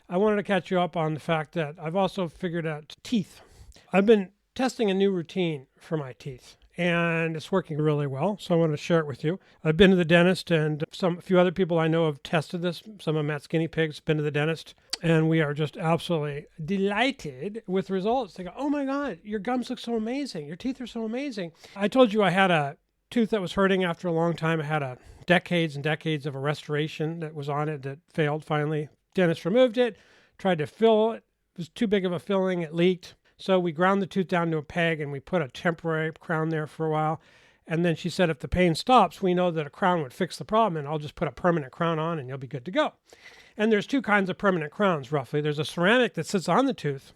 I wanted to catch you up on the fact that I've also figured out teeth. I've been testing a new routine for my teeth, and it's working really well. So I wanted to share it with you. I've been to the dentist, and a few other people I know have tested this. Some of Matt's guinea pigs been to the dentist, and we are just absolutely delighted with results. They go, "Oh my God, your gums look so amazing. Your teeth are so amazing." I told you I had a tooth that was hurting after a long time. I had a decades and decades of a restoration that was on it that failed finally. Dentist removed it, tried to fill it. It was too big of a filling. It leaked. So we ground the tooth down to a peg and we put a temporary crown there for a while. And then she said, if the pain stops, we know that a crown would fix the problem, and I'll just put a permanent crown on and you'll be good to go. And there's two kinds of permanent crowns, roughly. There's a ceramic that sits on the tooth,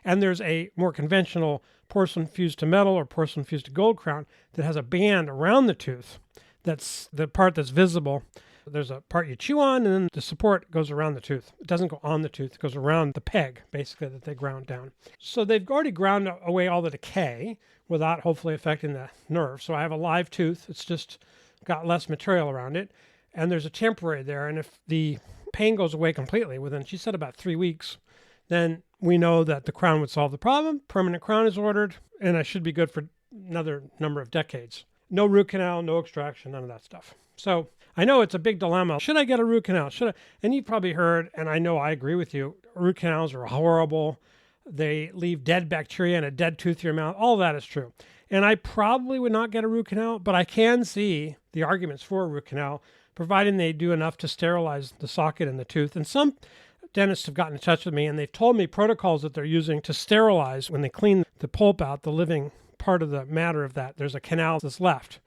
and there's a more conventional porcelain fused to metal or porcelain fused to gold crown that has a band around the tooth. That's the part that's visible. There's a part you chew on, and then the support goes around the tooth. It doesn't go on the tooth. It goes around the peg, basically, that they ground down. So they've already ground away all the decay without hopefully affecting the nerve. So I have a live tooth. It's just got less material around it. And there's a temporary there. And if the pain goes away completely within, she said, about 3 weeks, then we know that the crown would solve the problem. Permanent crown is ordered, and I should be good for another number of decades. No root canal, no extraction, none of that stuff. So I know it's a big dilemma. Should I get a root canal? Should I? And you've probably heard, and I know I agree with you, root canals are horrible. They leave dead bacteria and a dead tooth in your mouth. All that is true. And I probably would not get a root canal, but I can see the arguments for a root canal, providing they do enough to sterilize the socket in the tooth. And some dentists have gotten in touch with me, and they've told me protocols that they're using to sterilize when they clean the pulp out, the living part of the matter of that. There's a canal that's left.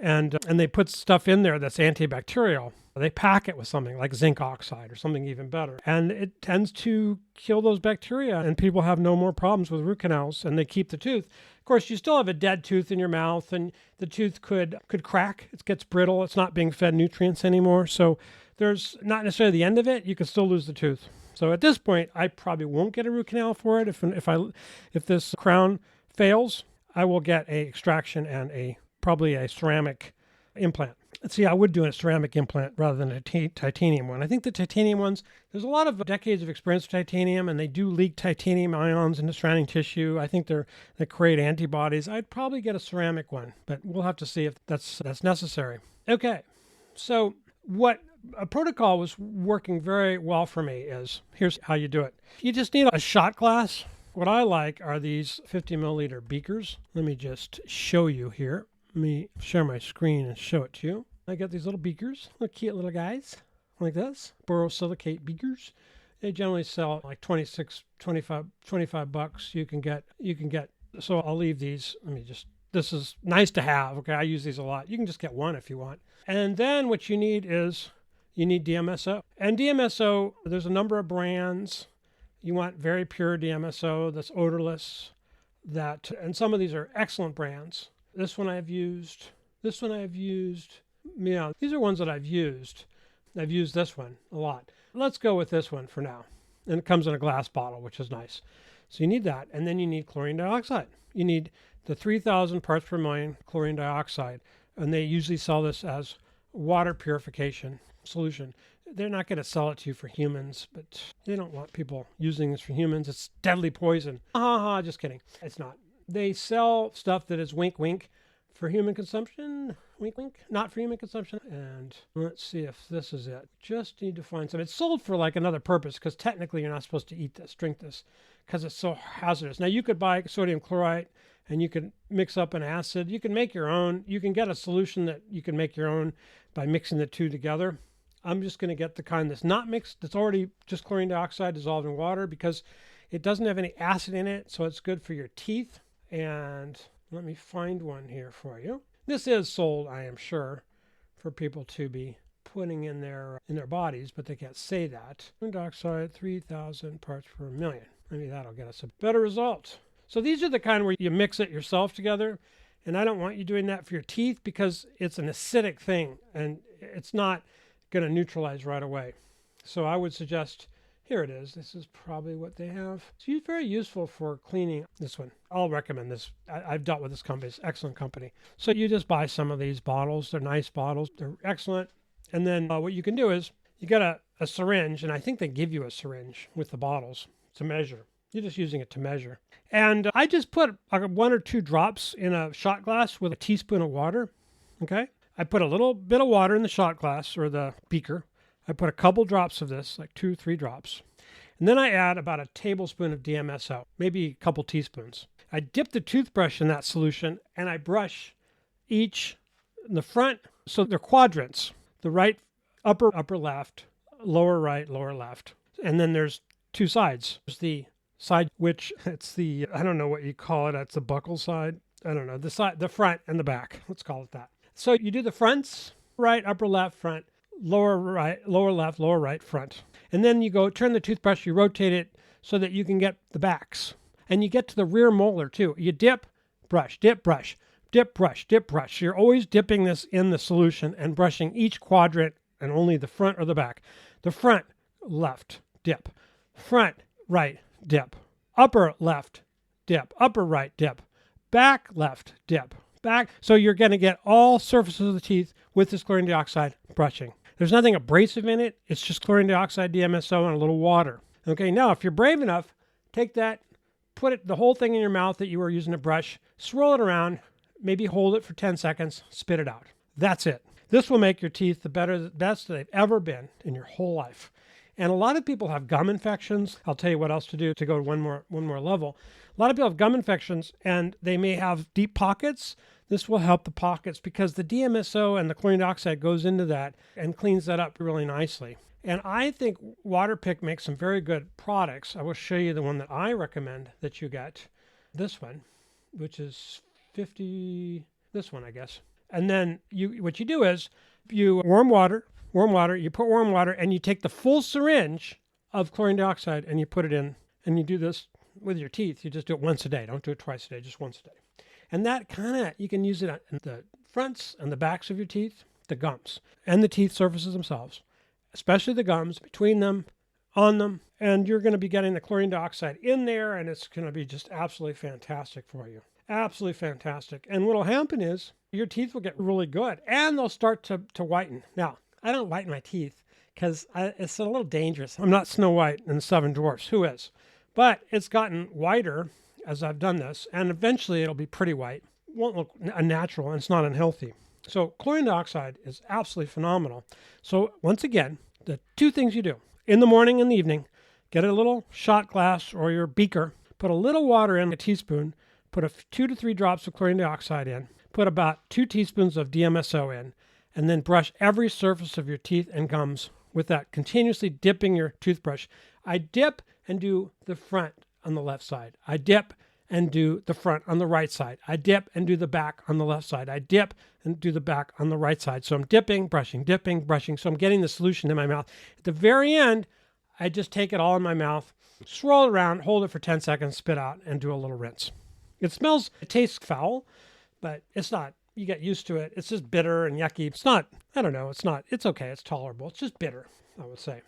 And they put stuff in there that's antibacterial. They pack it with something like zinc oxide or something even better. And it tends to kill those bacteria, and people have no more problems with root canals, and they keep the tooth. Of course, you still have a dead tooth in your mouth, and the tooth could crack. It gets brittle. It's not being fed nutrients anymore. So there's not necessarily the end of it. You could still lose the tooth. So at this point, I probably won't get a root canal for it. If this crown fails, I will get a extraction and probably a ceramic implant. See, I would do a ceramic implant rather than a titanium one. I think the titanium ones, there's a lot of decades of experience with titanium, and they do leak titanium ions into surrounding tissue. I think they create antibodies. I'd probably get a ceramic one, but we'll have to see if that's necessary. Okay, so what a protocol was working very well for me is, here's how you do it. You just need a shot glass. What I like are these 50 milliliter beakers. Let me just show you here. Let me share my screen and show it to you. I got these little beakers, little cute little guys like this, borosilicate beakers. They generally sell like 25 bucks. You can get, so I'll leave these. This is nice to have. Okay. I use these a lot. You can just get one if you want. And then what you need is DMSO. And DMSO, there's a number of brands. You want very pure DMSO that's odorless, and some of these are excellent brands. This one I've used. Yeah, these are ones that I've used. I've used this one a lot. Let's go with this one for now. And it comes in a glass bottle, which is nice. So you need that. And then you need chlorine dioxide. You need the 3,000 parts per million chlorine dioxide. And they usually sell this as water purification solution. They're not going to sell it to you for humans, but they don't want people using this for humans. It's deadly poison. Just kidding. It's not. They sell stuff that is wink, wink for human consumption. Wink, wink. Not for human consumption. And let's see if this is it. Just need to find some. It's sold for like another purpose because technically you're not supposed to eat this, drink this, because it's so hazardous. Now you could buy sodium chloride and you can mix up an acid. You can make your own. You can get a solution that you can make your own by mixing the two together. I'm just going to get the kind that's not mixed, that's already just chlorine dioxide dissolved in water because it doesn't have any acid in it, so it's good for your teeth. And let me find one here for you. This is sold, I am sure, for people to be putting in their bodies, but they can't say that. Chlorine dioxide, 3,000 parts per million. Maybe that'll get us a better result. So these are the kind where you mix it yourself together, and I don't want you doing that for your teeth because it's an acidic thing, and it's not going to neutralize right away. So I would suggest, here it is. This is probably what they have. It's very useful for cleaning this one. I'll recommend this. I've dealt with this company. It's an excellent company. So you just buy some of these bottles. They're nice bottles. They're excellent. And then what you can do is you got a syringe, and I think they give you a syringe with the bottles to measure. You're just using it to measure. And I just put 1 or 2 drops in a shot glass with a teaspoon of water. Okay. I put a little bit of water in the shot glass or the beaker. I put a couple drops of this, like 2, 3 drops. And then I add about a tablespoon of DMSO, maybe a couple teaspoons. I dip the toothbrush in that solution and I brush each in the front. So they're quadrants, the right, upper left, lower right, lower left. And then there's 2 sides. There's the side, which it's the, I don't know what you call it. It's the buckle side. I don't know, the side, the front and the back. Let's call it that. So you do the fronts, right, upper left, front, lower right, lower left, lower right, front. And then you go turn the toothbrush, you rotate it so that you can get the backs. And you get to the rear molar too. You dip, brush, dip, brush, dip, brush, dip, brush. You're always dipping this in the solution and brushing each quadrant and only the front or the back. The front, left, dip. Front, right, dip. Upper left, dip. Upper right, dip. Back left, dip. Back. So you're going to get all surfaces of the teeth with this chlorine dioxide brushing. There's nothing abrasive in it. It's just chlorine dioxide, DMSO, and a little water. Okay, now if you're brave enough, take that, put it the whole thing in your mouth that you were using to brush, swirl it around, maybe hold it for 10 seconds, spit it out. That's it. This will make your teeth the best they've ever been in your whole life. And a lot of people have gum infections. I'll tell you what else to do to go to one more level. A lot of people have gum infections and they may have deep pockets. This will help the pockets because the DMSO and the chlorine dioxide goes into that and cleans that up really nicely. And I think Waterpik makes some very good products. I will show you the one that I recommend that you get. This one, which is 50, this one, I guess. And then what you do is you warm water, you put warm water and you take the full syringe of chlorine dioxide and you put it in and you do this with your teeth. You just do it once a day. Don't do it twice a day, just once a day. And that you can use it on the fronts and the backs of your teeth, the gums, and the teeth surfaces themselves, especially the gums, between them, on them, and you're going to be getting the chlorine dioxide in there, and it's going to be just absolutely fantastic for you. Absolutely fantastic. And what'll happen is your teeth will get really good, and they'll start to whiten. Now, I don't whiten my teeth because it's a little dangerous. I'm not Snow White and the Seven Dwarfs. Who is? But it's gotten whiter as I've done this, and eventually it'll be pretty white. It won't look unnatural, and it's not unhealthy. So chlorine dioxide is absolutely phenomenal. So once again, the 2 things you do in the morning and the evening, get a little shot glass or your beaker, put a little water in, a teaspoon, put 2 to 3 drops of chlorine dioxide in, put about 2 teaspoons of DMSO in, and then brush every surface of your teeth and gums with that, continuously dipping your toothbrush. I dip and do the front on the left side. I dip and do the front on the right side. I dip and do the back on the left side. I dip and do the back on the right side. So I'm dipping, brushing. So I'm getting the solution in my mouth. At the very end, I just take it all in my mouth, swirl it around, hold it for 10 seconds, spit out, and do a little rinse. It tastes foul, but it's not. You get used to it. It's just bitter and yucky. It's not, I don't know, it's okay. It's tolerable. It's just bitter, I would say.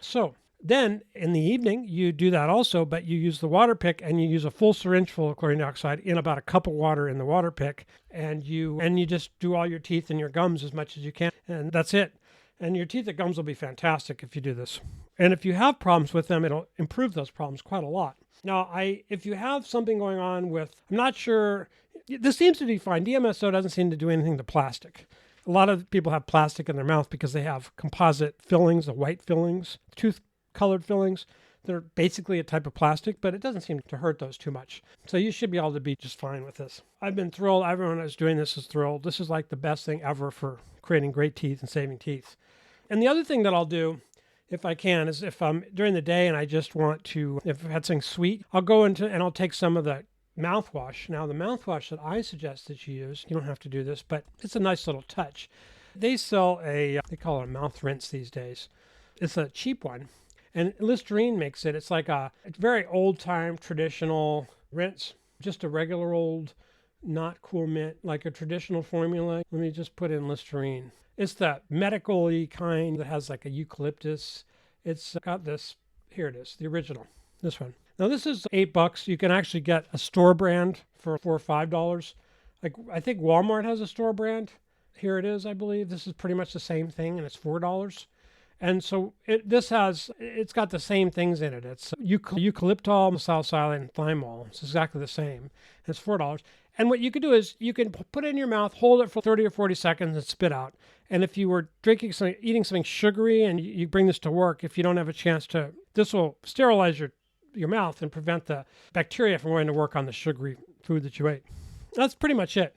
So then in the evening, you do that also, but you use the Waterpik and you use a full syringe full of chlorine dioxide in about a cup of water in the Waterpik, and you just do all your teeth and your gums as much as you can, and that's it. And your teeth and gums will be fantastic if you do this. And if you have problems with them, it'll improve those problems quite a lot. Now, if you have something going on with, I'm not sure, this seems to be fine. DMSO doesn't seem to do anything to plastic. A lot of people have plastic in their mouth because they have composite fillings, the white fillings, tooth-colored fillings. They're basically a type of plastic, but it doesn't seem to hurt those too much. So you should be able to be just fine with this. I've been thrilled. Everyone that's doing this is thrilled. This is like the best thing ever for creating great teeth and saving teeth. And the other thing that I'll do, if I can, is if I'm during the day and I just want to, if I've had something sweet, I'll go into and I'll take some of the mouthwash. Now, the mouthwash that I suggest that you use, you don't have to do this, but it's a nice little touch. They sell they call it a mouth rinse these days. It's a cheap one. And Listerine makes it. It's like a very old-time traditional rinse, just a regular old, not cool mint, like a traditional formula. Let me just put in Listerine. It's the medical-y kind that has like a eucalyptus. It's got this, here it is, the original, this one. Now this is $8. You can actually get a store brand for $4 or $5. Like I think Walmart has a store brand. Here it is, I believe. This is pretty much the same thing, and it's $4. And so it's got the same things in it. It's eucalyptol, salicylate, and thymol. It's exactly the same. It's $4. And what you can do is you can put it in your mouth, hold it for 30 or 40 seconds, and spit out. And if you were eating something sugary, and you bring this to work, if you don't have a chance to, this will sterilize your mouth and prevent the bacteria from going to work on the sugary food that you ate. That's pretty much it.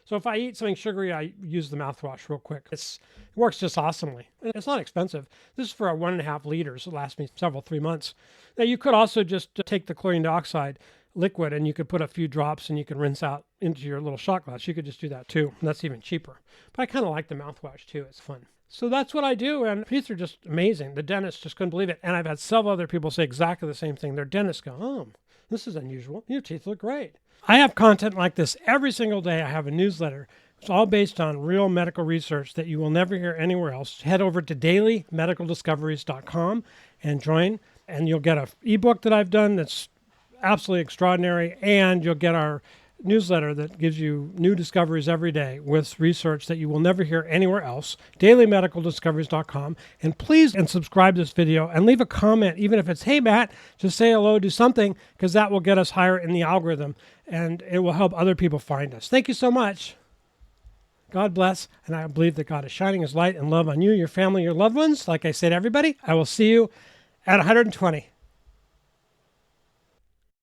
So if I eat something sugary, I use the mouthwash real quick. It works just awesomely. It's not expensive. This is for a 1.5 liters. It lasts me 3 months. Now you could also just take the chlorine dioxide liquid and you could put a few drops and you can rinse out into your little shot glass. You could just do that too. And that's even cheaper. But I kind of like the mouthwash too. It's fun. So that's what I do, and teeth are just amazing. The dentist just couldn't believe it. And I've had several other people say exactly the same thing. Their dentists go, oh, this is unusual. Your teeth look great. I have content like this every single day. I have a newsletter. It's all based on real medical research that you will never hear anywhere else. Head over to dailymedicaldiscoveries.com and join, and you'll get an ebook that I've done that's absolutely extraordinary, and you'll get our newsletter that gives you new discoveries every day with research that you will never hear anywhere else. dailymedicaldiscoveries.com. And please subscribe to this video and leave a comment, even if it's, hey, Matt, just say hello, do something, because that will get us higher in the algorithm and it will help other people find us. Thank you so much. God bless. And I believe that God is shining his light and love on you, your family, your loved ones. Like I said, everybody, I will see you at 120.